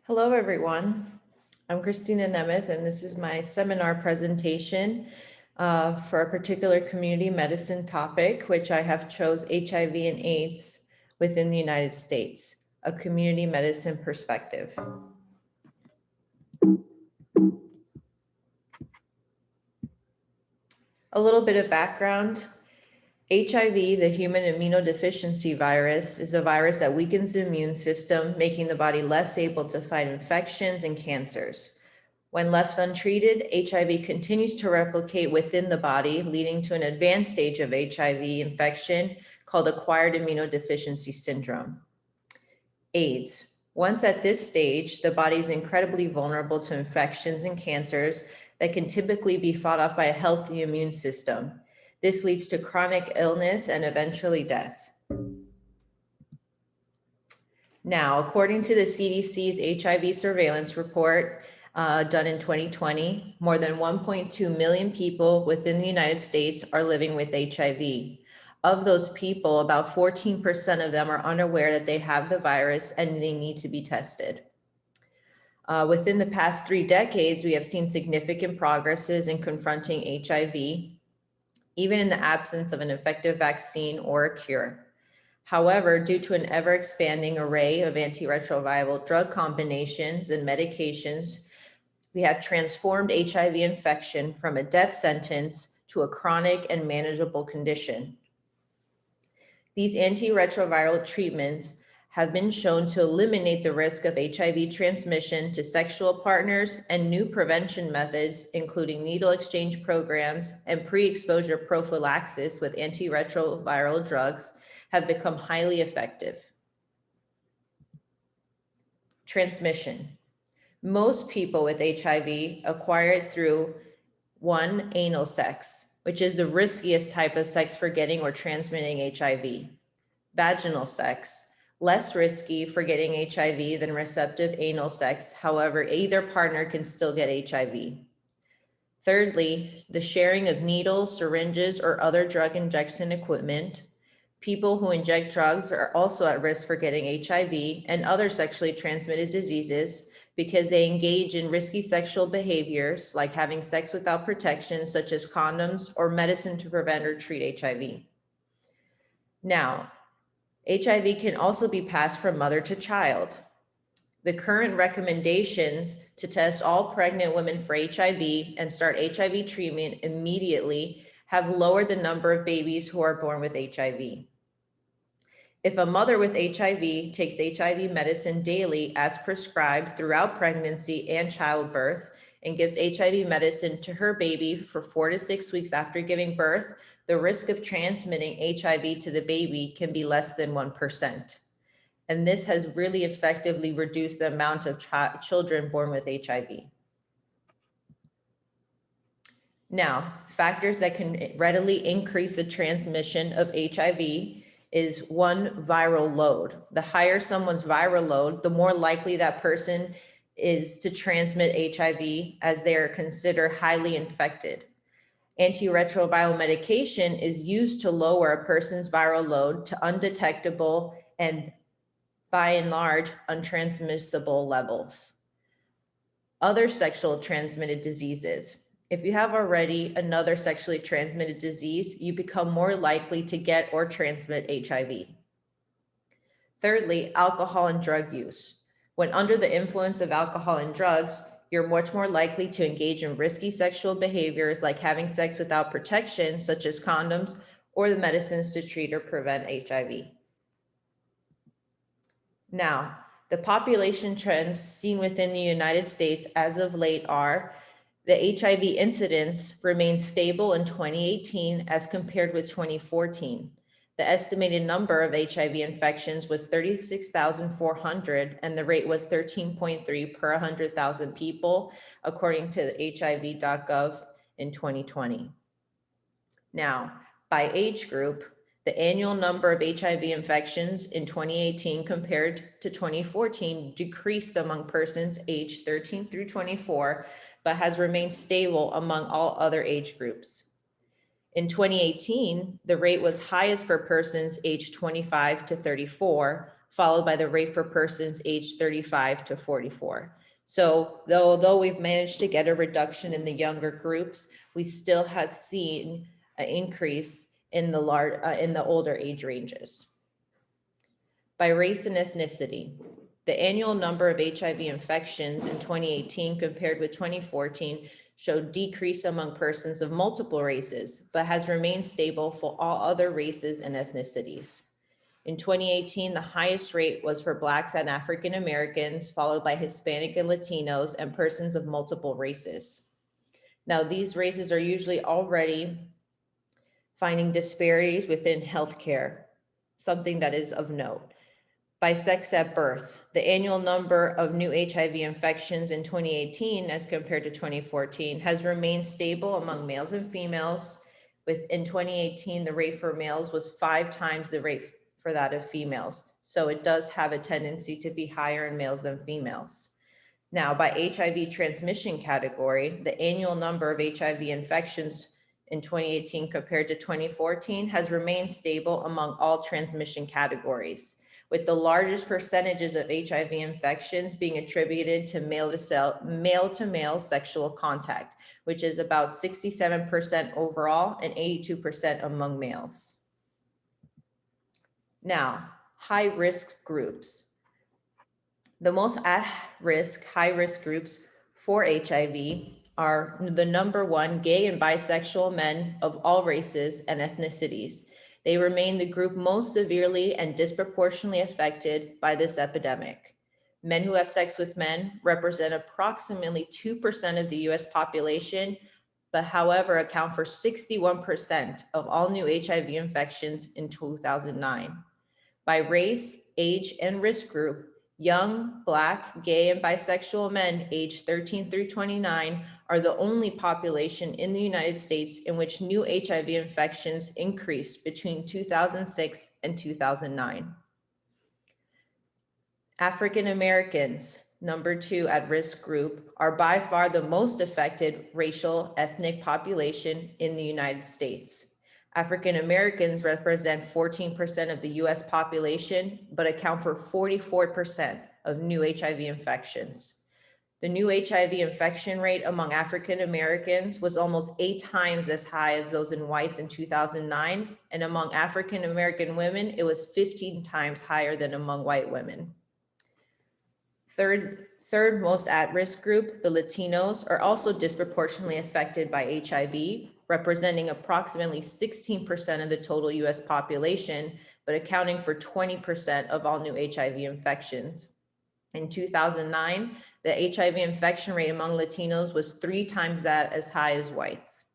Hello, everyone. I'm Christina Nemeth, and this is my seminar presentation for a particular community medicine topic, which I have chose HIV and AIDS within the United States, a community medicine perspective. A little bit of background. HIV, the human immunodeficiency virus, is a virus that weakens the immune system, making the body less able to fight infections and cancers. When left untreated, HIV continues to replicate within the body, leading to an advanced stage of HIV infection called acquired immunodeficiency syndrome. AIDS. Once at this stage, the body is incredibly vulnerable to infections and cancers that can typically be fought off by a healthy immune system. This leads to chronic illness and eventually death. Now, according to the CDC's HIV surveillance report done in 2020, more than 1.2 million people within the United States are living with HIV. Of those people, about 14% of them are unaware that they have the virus and they need to be tested. Within the past 3 decades, we have seen significant progresses in confronting HIV, even in the absence of an effective vaccine or a cure. However, due to an ever-expanding array of antiretroviral drug combinations and medications, we have transformed HIV infection from a death sentence to a chronic and manageable condition. These antiretroviral treatments have been shown to eliminate the risk of HIV transmission to sexual partners, and new prevention methods, including needle exchange programs and pre-exposure prophylaxis with antiretroviral drugs, have become highly effective. Transmission. Most people with HIV acquire it through 1, anal sex, which is the riskiest type of sex for getting or transmitting HIV. Vaginal sex, less risky for getting HIV than receptive anal sex. However, either partner can still get HIV. Thirdly, the sharing of needles, syringes, or other drug injection equipment. People who inject drugs are also at risk for getting HIV and other sexually transmitted diseases because they engage in risky sexual behaviors like having sex without protection, such as condoms or medicine to prevent or treat HIV. Now, HIV can also be passed from mother to child. The current recommendations to test all pregnant women for HIV and start HIV treatment immediately have lowered the number of babies who are born with HIV. If a mother with HIV takes HIV medicine daily as prescribed throughout pregnancy and childbirth and gives HIV medicine to her baby for 4 to 6 weeks after giving birth, the risk of transmitting HIV to the baby can be less than 1%. And this has really effectively reduced the amount of children born with HIV. Now, factors that can readily increase the transmission of HIV is 1, viral load. The higher someone's viral load, the more likely that person is to transmit HIV, as they are considered highly infected. Antiretroviral medication is used to lower a person's viral load to undetectable and, by and large, untransmissible levels. Other sexual transmitted diseases. If you have already another sexually transmitted disease, you become more likely to get or transmit HIV. Thirdly, alcohol and drug use. When under the influence of alcohol and drugs, you're much more likely to engage in risky sexual behaviors like having sex without protection, such as condoms, or the medicines to treat or prevent HIV. Now, the population trends seen within the United States as of late are: the HIV incidence remained stable in 2018 as compared with 2014. The estimated number of HIV infections was 36,400, and the rate was 13.3 per 100,000 people, according to the HIV.gov in 2020. Now, by age group, the annual number of HIV infections in 2018 compared to 2014 decreased among persons aged 13 through 24, but has remained stable among all other age groups. In 2018, the rate was highest for persons aged 25 to 34, followed by the rate for persons aged 35 to 44. So although we've managed to get a reduction in the younger groups, we still have seen an increase in the older age ranges. By race and ethnicity, the annual number of HIV infections in 2018 compared with 2014 showed decrease among persons of multiple races, but has remained stable for all other races and ethnicities. In 2018, the highest rate was for Blacks and African Americans, followed by Hispanic and Latinos and persons of multiple races. Now, these races are usually already finding disparities within healthcare, something that is of note. By sex at birth, the annual number of new HIV infections in 2018 as compared to 2014 has remained stable among males and females. In 2018, the rate for males was 5 times the rate for that of females. So it does have a tendency to be higher in males than females. Now, by HIV transmission category, the annual number of HIV infections in 2018 compared to 2014 has remained stable among all transmission categories, with the largest percentages of HIV infections being attributed to male-to-male sexual contact, which is about 67% overall and 82% among males. Now, high-risk groups. The most at-risk, high-risk groups for HIV are the number one, gay and bisexual men of all races and ethnicities. They remain the group most severely and disproportionately affected by this epidemic. Men who have sex with men represent approximately 2% of the US population, but however account for 61% of all new HIV infections in 2009. By race, age, and risk group, young, Black, gay, and bisexual men aged 13 through 29 are the only population in the United States in which new HIV infections increased between 2006 and 2009. African Americans, number 2 at risk group, are by far the most affected racial ethnic population in the United States. African Americans represent 14% of the US population, but account for 44% of new HIV infections. The new HIV infection rate among African Americans was almost 8 times as high as those in whites in 2009, and among African American women, it was 15 times higher than among white women. Third most at-risk group, the Latinos, are also disproportionately affected by HIV, representing approximately 16% of the total US population, but accounting for 20% of all new HIV infections. In 2009, the HIV infection rate among Latinos was 3 times that as high as whites.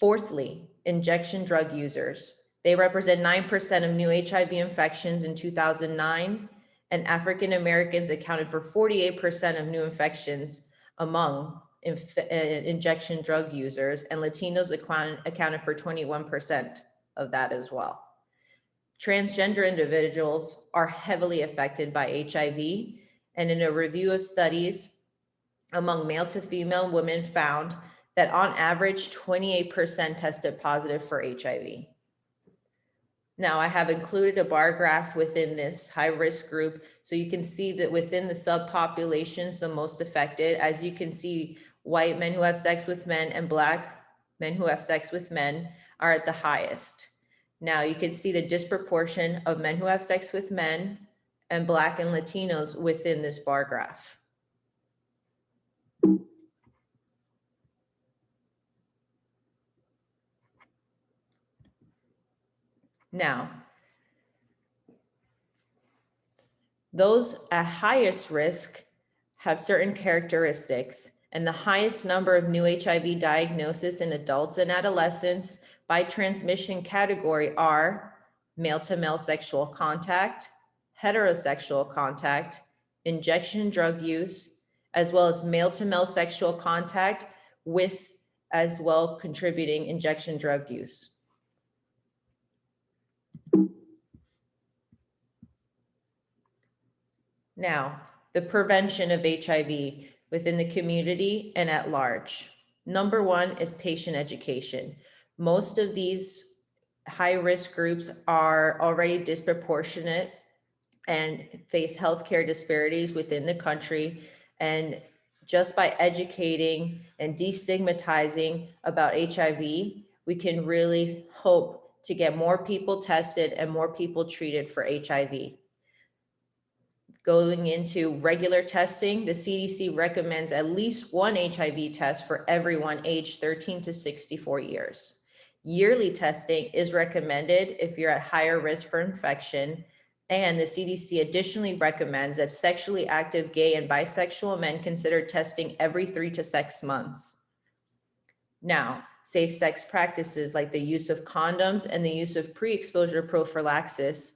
Fourthly, injection drug users. They represent 9% of new HIV infections in 2009, and African Americans accounted for 48% of new infections among injection drug users, and Latinos accounted for 21% of that as well. Transgender individuals are heavily affected by HIV, and in a review of studies among male to female women found that on average, 28% tested positive for HIV. Now, I have included a bar graph within this high-risk group, so you can see that within the subpopulations, the most affected, as you can see, white men who have sex with men and Black men who have sex with men are at the highest. Now, you can see the disproportion of men who have sex with men and Black and Latinos within this bar graph. Now, those at highest risk have certain characteristics, and the highest number of new HIV diagnosis in adults and adolescents by transmission category are male-to-male sexual contact, heterosexual contact, injection drug use, as well as male-to-male sexual contact with as well contributing injection drug use. Now, the prevention of HIV within the community and at large. Number 1 is patient education. Most of these high-risk groups are already disproportionate and face healthcare disparities within the country. And just by educating and destigmatizing about HIV, we can really hope to get more people tested and more people treated for HIV. Going into regular testing, the CDC recommends at least one HIV test for everyone aged 13 to 64 years. Yearly testing is recommended if you're at higher risk for infection, and the CDC additionally recommends that sexually active gay and bisexual men consider testing every 3 to 6 months. Now, safe sex practices like the use of condoms and the use of pre-exposure prophylaxis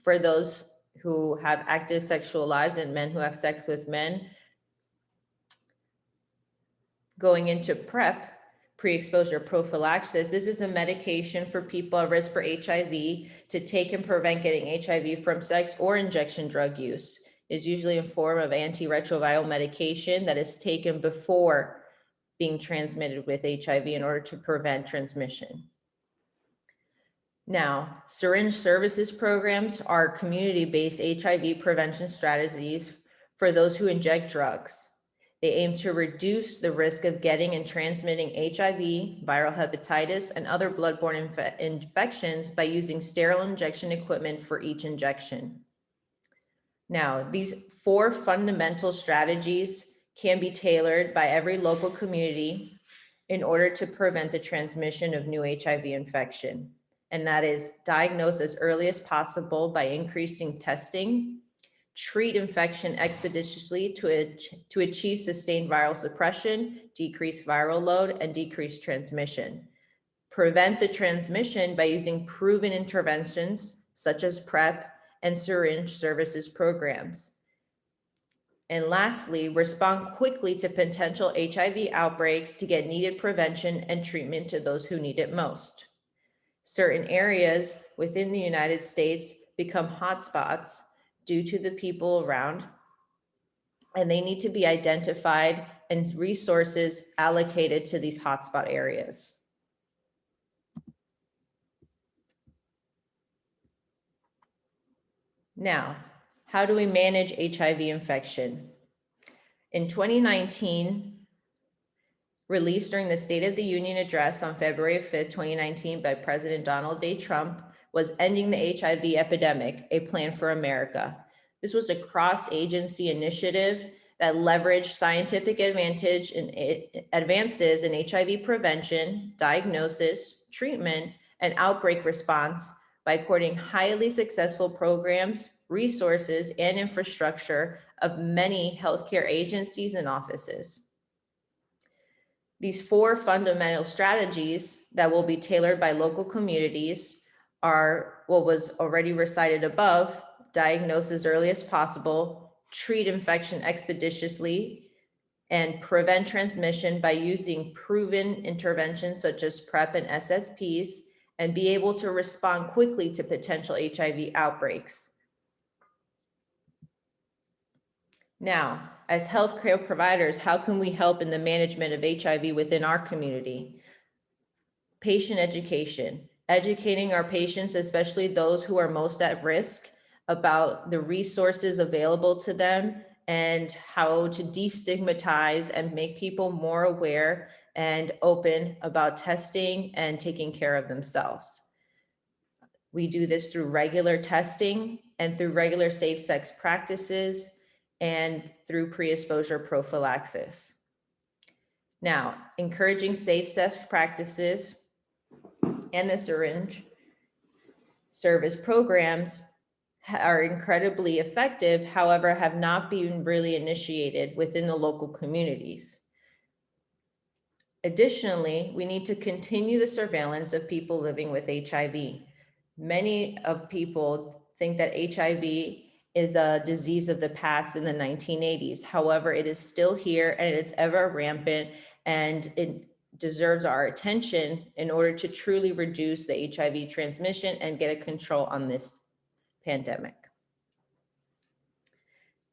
for those who have active sexual lives and men who have sex with men. Going into PrEP, pre-exposure prophylaxis, this is a medication for people at risk for HIV to take and prevent getting HIV from sex or injection drug use. It is usually in form of antiretroviral medication that is taken before being transmitted with HIV in order to prevent transmission. Now, syringe services programs are community-based HIV prevention strategies for those who inject drugs. They aim to reduce the risk of getting and transmitting HIV, viral hepatitis, and other bloodborne infections by using sterile injection equipment for each injection. Now, these 4 fundamental strategies can be tailored by every local community in order to prevent the transmission of new HIV infection. And that is diagnose as early as possible by increasing testing, treat infection expeditiously to achieve sustained viral suppression, decrease viral load, and decrease transmission. Prevent the transmission by using proven interventions such as PrEP and syringe services programs. And lastly, respond quickly to potential HIV outbreaks to get needed prevention and treatment to those who need it most. Certain areas within the United States become hotspots due to the people around, and they need to be identified and resources allocated to these hotspot areas. Now, how do we manage HIV infection? In 2019, released during the State of the Union address on February 5th, 2019 by President Donald J. Trump was Ending the HIV Epidemic, a Plan for America. This was a cross-agency initiative that leveraged scientific advances in HIV prevention, diagnosis, treatment, and outbreak response by coordinating highly successful programs, resources, and infrastructure of many healthcare agencies and offices. These 4 fundamental strategies that will be tailored by local communities are what was already recited above: diagnose as early as possible, treat infection expeditiously, and prevent transmission by using proven interventions such as PrEP and SSPs, and be able to respond quickly to potential HIV outbreaks. Now, as healthcare providers, how can we help in the management of HIV within our community? Patient education, educating our patients, especially those who are most at risk, about the resources available to them and how to destigmatize and make people more aware and open about testing and taking care of themselves. We do this through regular testing and through regular safe sex practices and through pre-exposure prophylaxis. Now, encouraging safe sex practices and the syringe service programs are incredibly effective, however, have not been really initiated within the local communities. Additionally, we need to continue the surveillance of people living with HIV. Many of people think that HIV is a disease of the past in the 1980s. However, it is still here and it's ever rampant, and it deserves our attention in order to truly reduce the HIV transmission and get a control on this pandemic.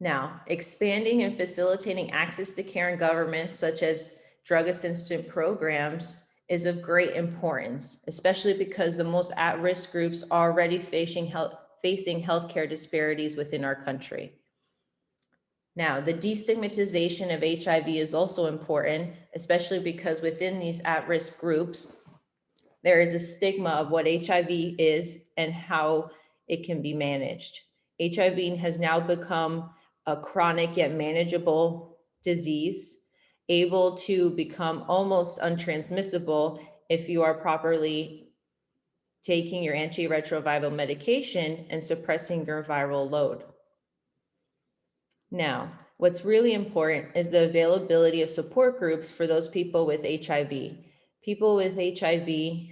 Now, expanding and facilitating access to care in government, such as drug assistance programs, is of great importance, especially because the most at-risk groups are already facing facing healthcare disparities within our country. Now, the destigmatization of HIV is also important, especially because within these at-risk groups, there is a stigma of what HIV is and how it can be managed. HIV has now become a chronic yet manageable disease, able to become almost untransmissible if you are properly taking your antiretroviral medication and suppressing your viral load. Now, what's really important is the availability of support groups for those people with HIV. People with HIV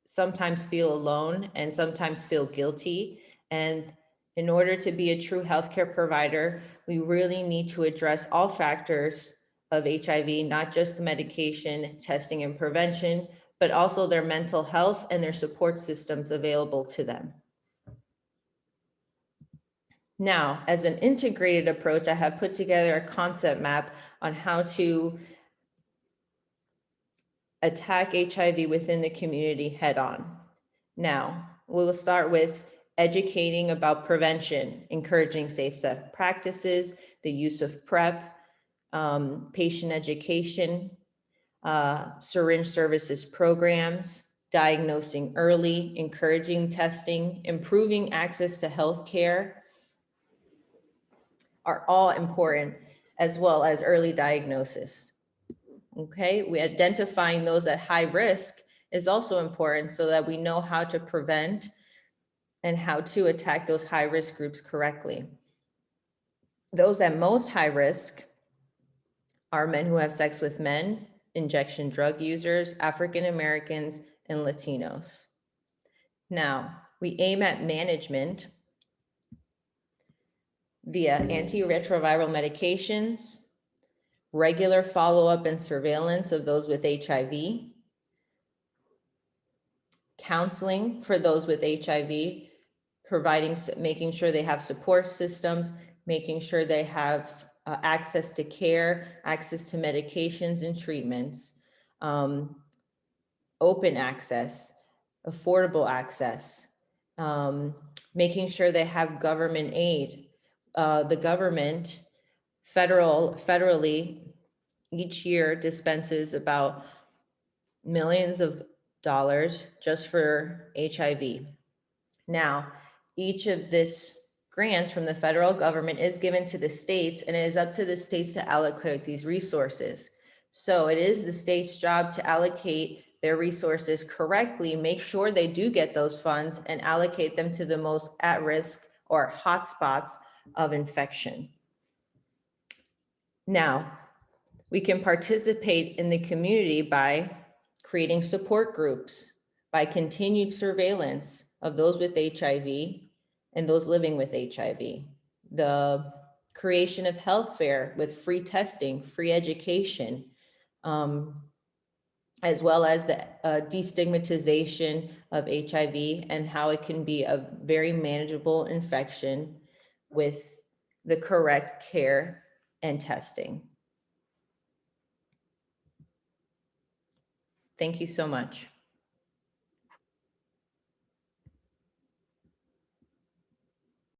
sometimes feel alone and sometimes feel guilty. And in order to be a true healthcare provider, we really need to address all factors of HIV, not just the medication, testing, and prevention, but also their mental health and their support systems available to them. Now, as an integrated approach, I have put together a concept map on how to attack HIV within the community head on. Now, we will start with educating about prevention, encouraging safe sex practices, the use of PrEP, patient education, syringe services programs, diagnosing early, encouraging testing, improving access to healthcare are all important, as well as early diagnosis. Okay, we identifying those at high risk is also important so that we know how to prevent and how to attack those high risk groups correctly. Those at most high risk are men who have sex with men, injection drug users, African Americans, and Latinos. Now, we aim at management via antiretroviral medications, regular follow-up and surveillance of those with HIV, counseling for those with HIV, making sure they have support systems, making sure they have access to care, access to medications and treatments, open access, affordable access, making sure they have government aid. The government federally each year dispenses about millions of dollars just for HIV. Now, each of this grants from the federal government is given to the states, and it is up to the states to allocate these resources. So it is the state's job to allocate their resources correctly, make sure they do get those funds, and allocate them to the most at-risk or hotspots of infection. Now, we can participate in the community by creating support groups, by continued surveillance of those with HIV and those living with HIV, the creation of health fair with free testing, free education, as well as the destigmatization of HIV and how it can be a very manageable infection with the correct care and testing. Thank you so much.